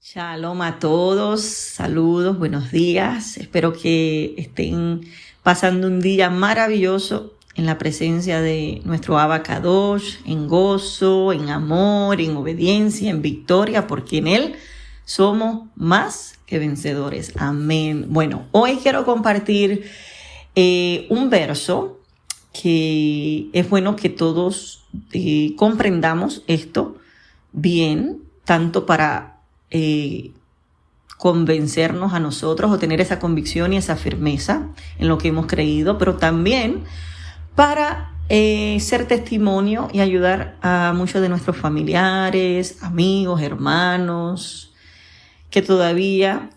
Shalom a todos, saludos, buenos días. Espero que estén pasando un día maravilloso en la presencia de nuestro Abba Kadosh, en gozo, en amor, en obediencia, en victoria, porque en Él somos más que vencedores. Amén. Bueno, hoy quiero compartir un verso que es bueno que todos comprendamos esto bien, tanto para convencernos a nosotros o tener esa convicción y esa firmeza en lo que hemos creído, pero también para ser testimonio y ayudar a muchos de nuestros familiares, amigos, hermanos, que todavía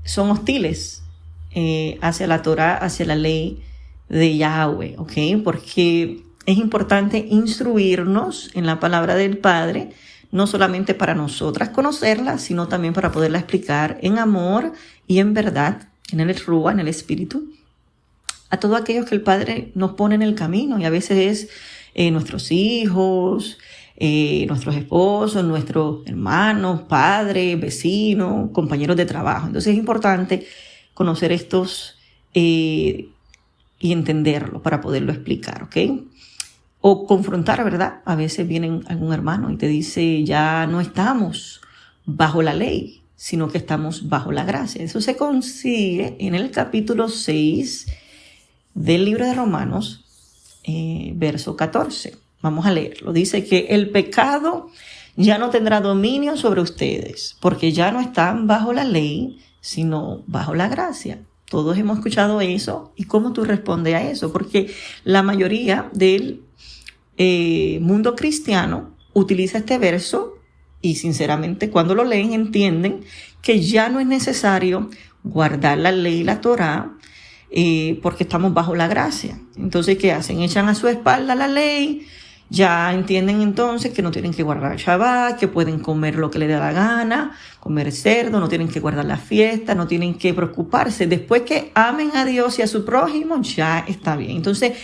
son hostiles hacia la Torá, hacia la ley de Yahweh, ¿ok? Porque es importante instruirnos en la palabra del Padre, no solamente para nosotras conocerla, sino también para poderla explicar en amor y en verdad, en el Ruah, en el Espíritu, a todos aquellos que el Padre nos pone en el camino. Y a veces es nuestros hijos, nuestros esposos, nuestros hermanos, padres, vecinos, compañeros de trabajo. Entonces es importante conocer estos y entenderlo para poderlo explicar, ¿ok? O confrontar, ¿verdad? A veces viene algún hermano y te dice, ya no estamos bajo la ley, sino que estamos bajo la gracia. Eso se consigue en el capítulo 6 del libro de Romanos, verso 14. Vamos a leerlo. Dice que el pecado ya no tendrá dominio sobre ustedes, porque ya no están bajo la ley, sino bajo la gracia. Todos hemos escuchado eso. ¿Y cómo tú respondes a eso? Porque la mayoría del mundo cristiano utiliza este verso y sinceramente cuando lo leen entienden que ya no es necesario guardar la ley y la Torá porque estamos bajo la gracia. Entonces, ¿qué hacen? Echan a su espalda la ley. Ya entienden entonces que no tienen que guardar Shabbat, que pueden comer lo que les da la gana, comer cerdo, no tienen que guardar la fiesta, no tienen que preocuparse. Después que amen a Dios y a su prójimo, ya está bien. Entonces,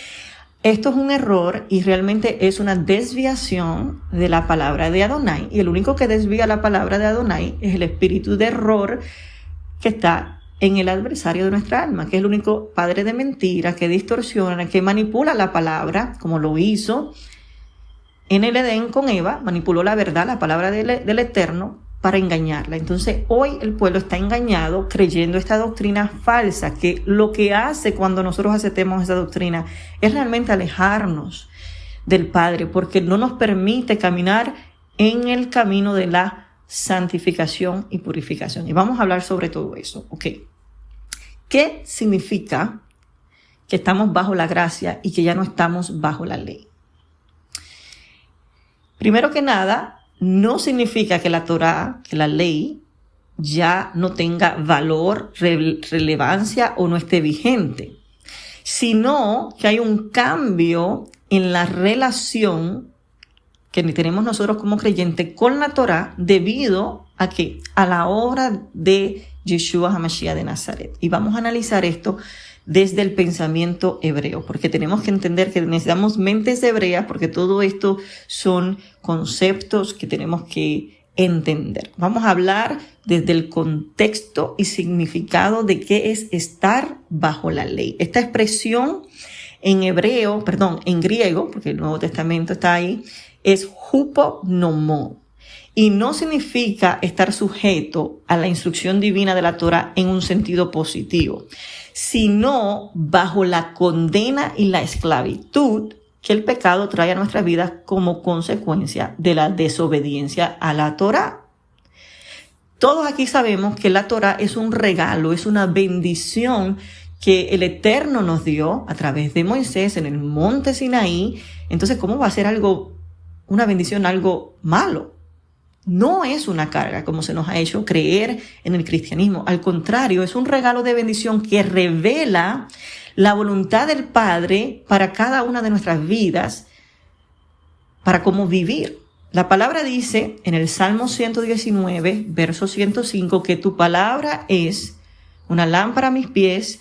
esto es un error y realmente es una desviación de la palabra de Adonai. Y el único que desvía la palabra de Adonai es el espíritu de error que está en el adversario de nuestra alma, que es el único padre de mentira, que distorsiona, que manipula la palabra, como lo hizo en el Edén con Eva, manipuló la verdad, la palabra del Eterno, para engañarla. Entonces, hoy el pueblo está engañado creyendo esta doctrina falsa, que lo que hace cuando nosotros aceptemos esa doctrina es realmente alejarnos del Padre, porque no nos permite caminar en el camino de la santificación y purificación. Y vamos a hablar sobre todo eso, ¿ok? ¿Qué significa que estamos bajo la gracia y que ya no estamos bajo la ley? Primero que nada, no significa que la Torá, que la ley, ya no tenga valor, relevancia o no esté vigente, sino que hay un cambio en la relación que tenemos nosotros como creyentes con la Torá debido a que a la obra de Yeshua HaMashiach de Nazaret. Y vamos a analizar esto desde el pensamiento hebreo, porque tenemos que entender que necesitamos mentes hebreas, porque todo esto son conceptos que tenemos que entender. Vamos a hablar desde el contexto y significado de qué es estar bajo la ley. Esta expresión en griego, porque el Nuevo Testamento está ahí, es huponomo. Y no significa estar sujeto a la instrucción divina de la Torah en un sentido positivo, sino bajo la condena y la esclavitud que el pecado trae a nuestras vidas como consecuencia de la desobediencia a la Torah. Todos aquí sabemos que la Torah es un regalo, es una bendición que el Eterno nos dio a través de Moisés en el monte Sinaí. Entonces, ¿cómo va a ser una bendición, algo malo? No es una carga como se nos ha hecho creer en el cristianismo. Al contrario, es un regalo de bendición que revela la voluntad del Padre para cada una de nuestras vidas, para cómo vivir. La palabra dice en el Salmo 119, verso 105, que tu palabra es una lámpara a mis pies,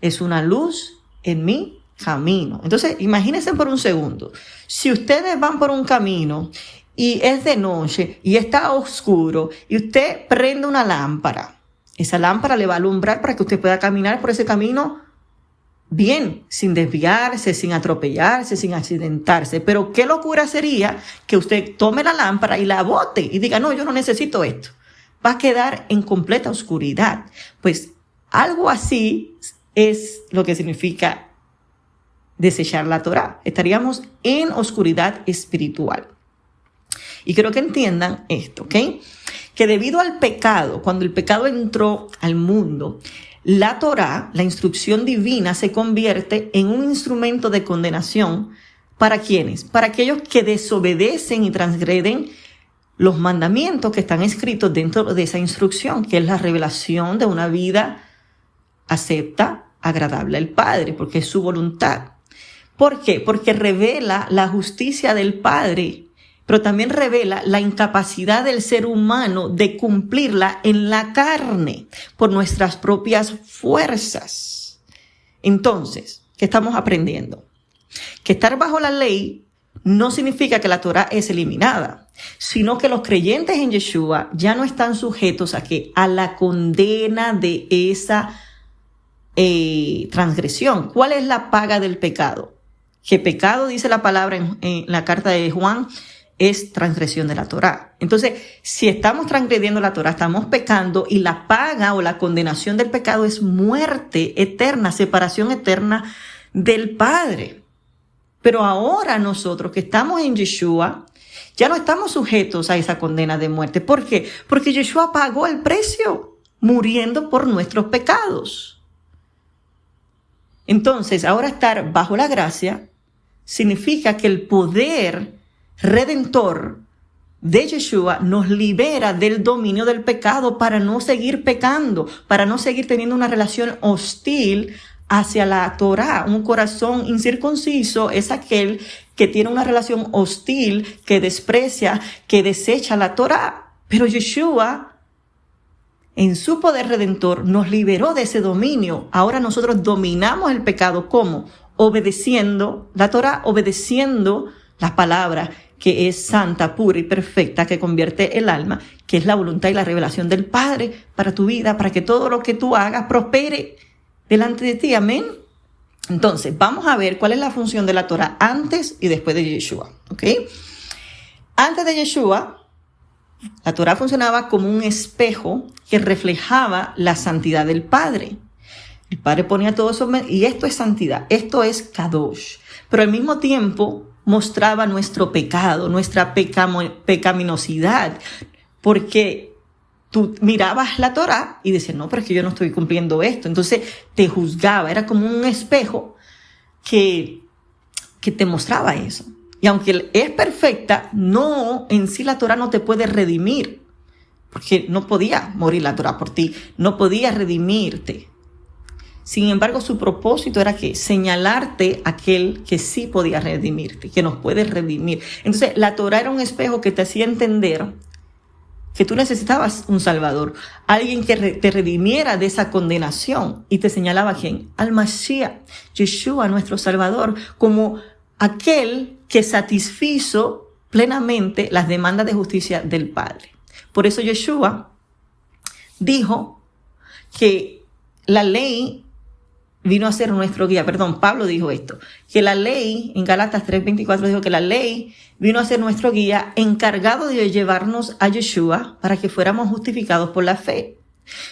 es una luz en mi camino. Entonces, imagínense por un segundo, si ustedes van por un camino y es de noche y está oscuro y usted prende una lámpara, esa lámpara le va a alumbrar para que usted pueda caminar por ese camino bien, sin desviarse, sin atropellarse, sin accidentarse. Pero qué locura sería que usted tome la lámpara y la bote y diga, no, yo no necesito esto. Va a quedar en completa oscuridad. Pues algo así es lo que significa desechar la Torá. Estaríamos en oscuridad espiritual. Y quiero que entiendan esto, ¿ok? Que debido al pecado, cuando el pecado entró al mundo, la Torá, la instrucción divina, se convierte en un instrumento de condenación. ¿Para quiénes? Para aquellos que desobedecen y transgreden los mandamientos que están escritos dentro de esa instrucción, que es la revelación de una vida acepta, agradable al Padre, porque es su voluntad. ¿Por qué? Porque revela la justicia del Padre, pero también revela la incapacidad del ser humano de cumplirla en la carne por nuestras propias fuerzas. Entonces, ¿qué estamos aprendiendo? Que estar bajo la ley no significa que la Torá es eliminada, sino que los creyentes en Yeshua ya no están sujetos a la condena de esa transgresión. ¿Cuál es la paga del pecado? Que pecado, dice la palabra en la carta de Juan, es transgresión de la Torá. Entonces, si estamos transgrediendo la Torá, estamos pecando, y la paga o la condenación del pecado es muerte eterna, separación eterna del Padre. Pero ahora nosotros que estamos en Yeshua, ya no estamos sujetos a esa condena de muerte. ¿Por qué? Porque Yeshua pagó el precio, muriendo por nuestros pecados. Entonces, ahora estar bajo la gracia significa que el poder redentor de Yeshua nos libera del dominio del pecado para no seguir pecando, para no seguir teniendo una relación hostil hacia la Torá. Un corazón incircunciso es aquel que tiene una relación hostil, que desprecia, que desecha la Torá. Pero Yeshua, en su poder redentor, nos liberó de ese dominio. Ahora nosotros dominamos el pecado. ¿Cómo? Obedeciendo la Torá, obedeciendo la palabra que es santa, pura y perfecta, que convierte el alma, que es la voluntad y la revelación del Padre para tu vida, para que todo lo que tú hagas prospere delante de ti. Amén. Entonces, vamos a ver cuál es la función de la Torá antes y después de Yeshua. ¿Ok? Antes de Yeshua, la Torá funcionaba como un espejo que reflejaba la santidad del Padre. El Padre ponía todo eso, y esto es santidad, esto es Kadosh. Pero al mismo tiempo mostraba nuestro pecado, nuestra pecaminosidad, porque tú mirabas la Torá y decías, no, pero es que yo no estoy cumpliendo esto. Entonces te juzgaba, era como un espejo que te mostraba eso. Y aunque es perfecta, no, en sí la Torá no te puede redimir, porque no podía morir la Torá por ti, no podía redimirte. Sin embargo, su propósito era que señalarte aquel que sí podía redimirte, que nos puede redimir. Entonces, la Torá era un espejo que te hacía entender que tú necesitabas un Salvador, alguien que te redimiera de esa condenación, y te señalaba a quién, al Mashiach, Yeshua, nuestro Salvador, como aquel que satisfizo plenamente las demandas de justicia del Padre. Por eso Yeshua dijo que la ley vino a ser nuestro guía. Pablo dijo esto, que la ley, en Gálatas 3:24 dijo que la ley vino a ser nuestro guía, encargado de llevarnos a Yeshua para que fuéramos justificados por la fe.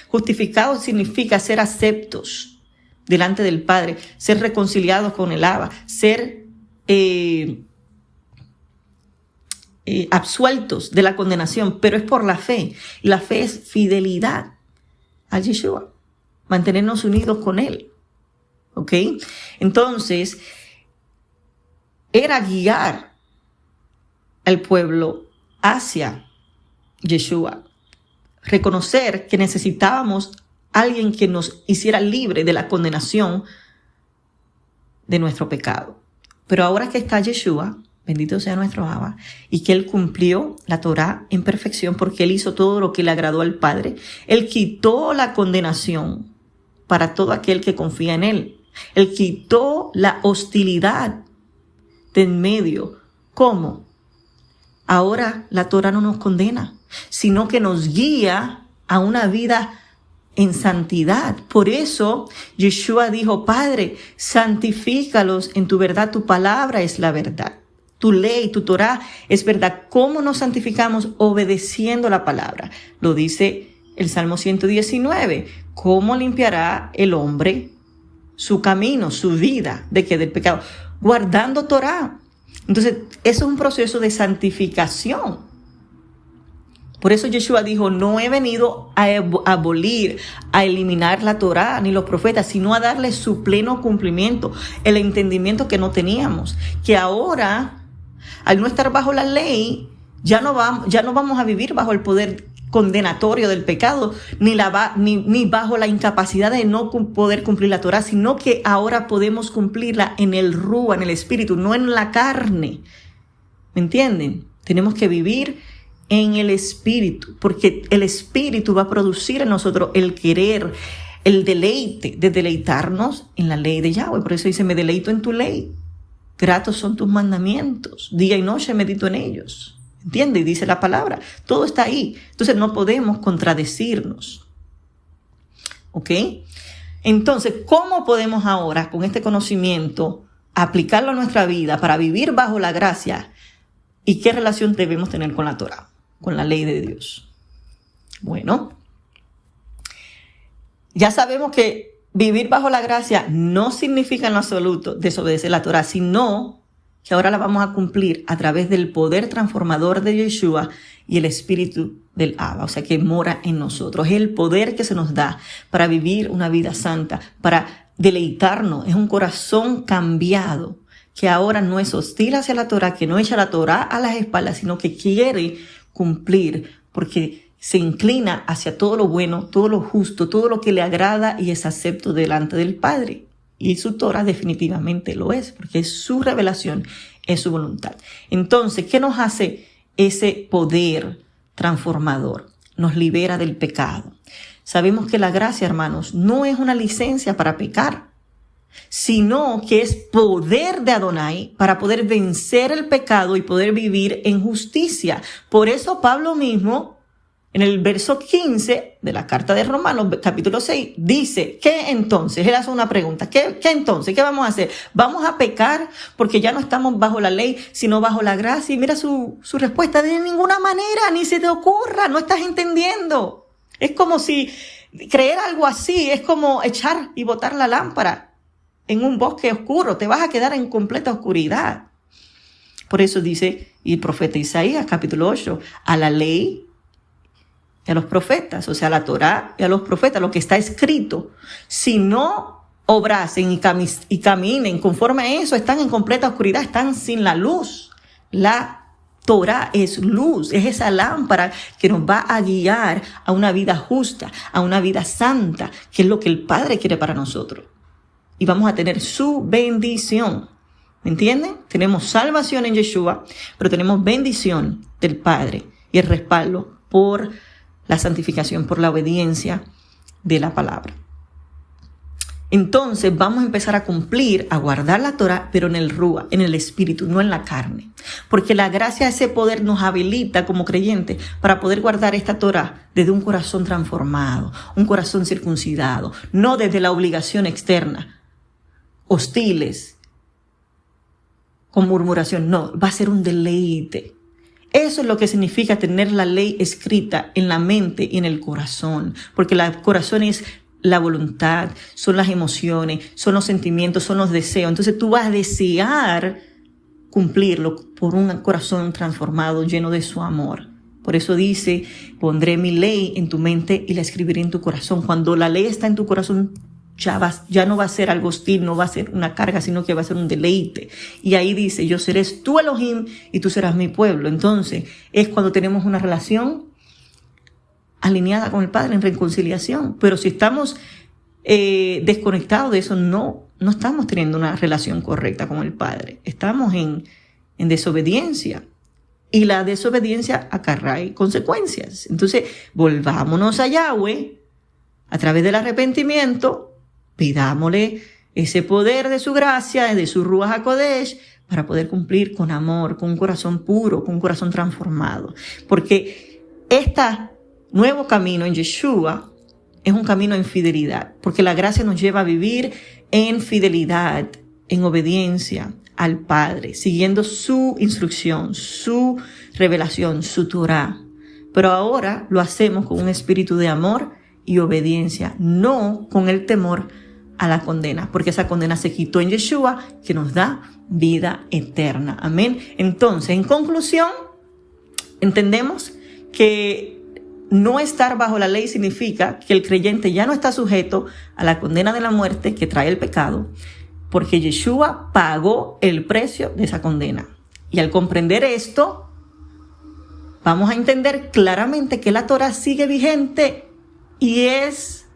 Justificados significa ser aceptos delante del Padre, ser reconciliados con el Abba, ser absueltos de la condenación, pero es por la fe. Y la fe es fidelidad a Yeshua, mantenernos unidos con Él. ¿Ok? Entonces, era guiar al pueblo hacia Yeshua. Reconocer que necesitábamos alguien que nos hiciera libre de la condenación de nuestro pecado. Pero ahora que está Yeshua, bendito sea nuestro Abba, y que Él cumplió la Torá en perfección porque Él hizo todo lo que le agradó al Padre, Él quitó la condenación para todo aquel que confía en Él. Él quitó la hostilidad de en medio. ¿Cómo? ahora la Torah no nos condena, sino que nos guía a una vida en santidad. Por eso Yeshua dijo: Padre, santifícalos en tu verdad, tu palabra es la verdad. Tu ley, tu Torah es verdad. ¿Cómo nos santificamos? Obedeciendo la palabra. Lo dice el Salmo 119. ¿Cómo limpiará el hombre su camino, su vida? ¿De qué? Del pecado. Guardando Torah. Entonces, eso es un proceso de santificación. Por eso Yeshua dijo: no he venido a abolir, a eliminar la Torá ni los profetas, sino a darle su pleno cumplimiento, el entendimiento que no teníamos. Que ahora, al no estar bajo la ley, ya no vamos a vivir bajo el poder condenatorio del pecado, ni bajo la incapacidad de no poder cumplir la Torá, sino que ahora podemos cumplirla en el Ruah, en el espíritu, no en la carne. ¿Me entienden? Tenemos que vivir en el espíritu, porque el espíritu va a producir en nosotros el querer, el deleite de deleitarnos en la ley de Yahweh. Por eso dice: me deleito en tu ley. Gratos son tus mandamientos. Día y noche medito en ellos. ¿Entiende? Y dice la palabra. Todo está ahí. Entonces no podemos contradecirnos. ¿Ok? Entonces, ¿cómo podemos ahora, con este conocimiento, aplicarlo a nuestra vida para vivir bajo la gracia? ¿Y qué relación debemos tener con la Torah, con la ley de Dios? Bueno, ya sabemos que vivir bajo la gracia no significa en lo absoluto desobedecer la Torah, sino que ahora la vamos a cumplir a través del poder transformador de Yeshua y el espíritu del Abba, o sea, que mora en nosotros. Es el poder que se nos da para vivir una vida santa, para deleitarnos. Es un corazón cambiado, que ahora no es hostil hacia la Torah, que no echa la Torah a las espaldas, sino que quiere cumplir, porque se inclina hacia todo lo bueno, todo lo justo, todo lo que le agrada y es acepto delante del Padre. Y su Torah definitivamente lo es, porque es su revelación, es su voluntad. Entonces, ¿qué nos hace ese poder transformador? Nos libera del pecado. Sabemos que la gracia, hermanos, no es una licencia para pecar, sino que es poder de Adonai para poder vencer el pecado y poder vivir en justicia. Por eso Pablo mismo, en el verso 15 de la carta de Romanos, capítulo 6, dice: ¿qué entonces? Él hace una pregunta. ¿Qué entonces? ¿Qué vamos a hacer? ¿Vamos a pecar porque ya no estamos bajo la ley, sino bajo la gracia? Y mira su respuesta: de ninguna manera, ni se te ocurra, no estás entendiendo. Es como si creer algo así es como echar y botar la lámpara en un bosque oscuro. Te vas a quedar en completa oscuridad. Por eso dice el profeta Isaías, capítulo 8, a la ley y a los profetas, o sea, a la Torá y a los profetas, lo que está escrito, si no obrasen y caminen conforme a eso, están en completa oscuridad, están sin la luz. La Torá es luz, es esa lámpara que nos va a guiar a una vida justa, a una vida santa, que es lo que el Padre quiere para nosotros. Y vamos a tener su bendición. ¿Me entienden? Tenemos salvación en Yeshua, pero tenemos bendición del Padre y el respaldo por la santificación, por la obediencia de la palabra. Entonces vamos a empezar a cumplir, a guardar la Torah, pero en el Ruah, en el espíritu, no en la carne. Porque la gracia, ese poder nos habilita como creyentes para poder guardar esta Torah desde un corazón transformado, un corazón circuncidado, no desde la obligación externa, hostiles, con murmuración. No, va a ser un deleite. Eso es lo que significa tener la ley escrita en la mente y en el corazón, porque el corazón es la voluntad, son las emociones, son los sentimientos, son los deseos. Entonces tú vas a desear cumplirlo por un corazón transformado, lleno de su amor. Por eso dice: pondré mi ley en tu mente y la escribiré en tu corazón. Cuando la ley está en tu corazón, ya no va a ser algo hostil, no va a ser una carga, sino que va a ser un deleite. Y ahí dice: yo seré tu Elohim y tú serás mi pueblo. Entonces es cuando tenemos una relación alineada con el Padre en reconciliación. Pero si estamos desconectados de eso, no estamos teniendo una relación correcta con el Padre. Estamos en desobediencia. Y la desobediencia acarrea consecuencias. Entonces volvámonos a Yahweh a través del arrepentimiento. Pidámosle ese poder de su gracia, de su Ruach HaKodesh, para poder cumplir con amor, con un corazón puro, con un corazón transformado. Porque este nuevo camino en Yeshua es un camino en fidelidad, porque la gracia nos lleva a vivir en fidelidad, en obediencia al Padre, siguiendo su instrucción, su revelación, su Torah. Pero ahora lo hacemos con un espíritu de amor y obediencia, no con el temor a la condena, porque esa condena se quitó en Yeshua, que nos da vida eterna. Amén. Entonces, en conclusión, entendemos que no estar bajo la ley significa que el creyente ya no está sujeto a la condena de la muerte que trae el pecado, porque Yeshua pagó el precio de esa condena. Y al comprender esto, vamos a entender claramente que la Torah sigue vigente y es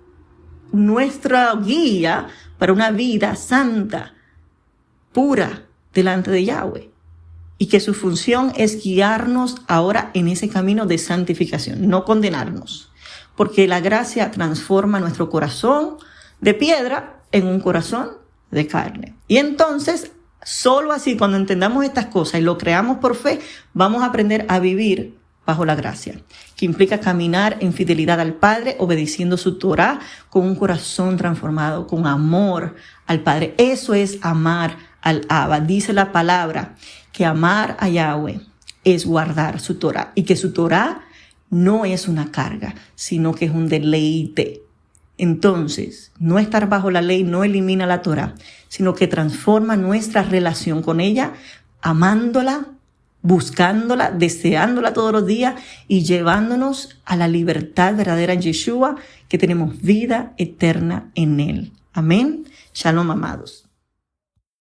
nuestra guía para una vida santa, pura, delante de Yahweh. Y que su función es guiarnos ahora en ese camino de santificación, no condenarnos. Porque la gracia transforma nuestro corazón de piedra en un corazón de carne. Y entonces, solo así, cuando entendamos estas cosas y lo creamos por fe, vamos a aprender a vivir bajo la gracia, que implica caminar en fidelidad al Padre, obedeciendo su Torah, con un corazón transformado, con amor al Padre. Eso es amar al Abba. Dice la palabra que amar a Yahweh es guardar su Torah, y que su Torah no es una carga, sino que es un deleite. Entonces, no estar bajo la ley no elimina la Torah, sino que transforma nuestra relación con ella, amándola, buscándola, deseándola todos los días y llevándonos a la libertad verdadera en Yeshua, que tenemos vida eterna en Él. Amén. Shalom, amados.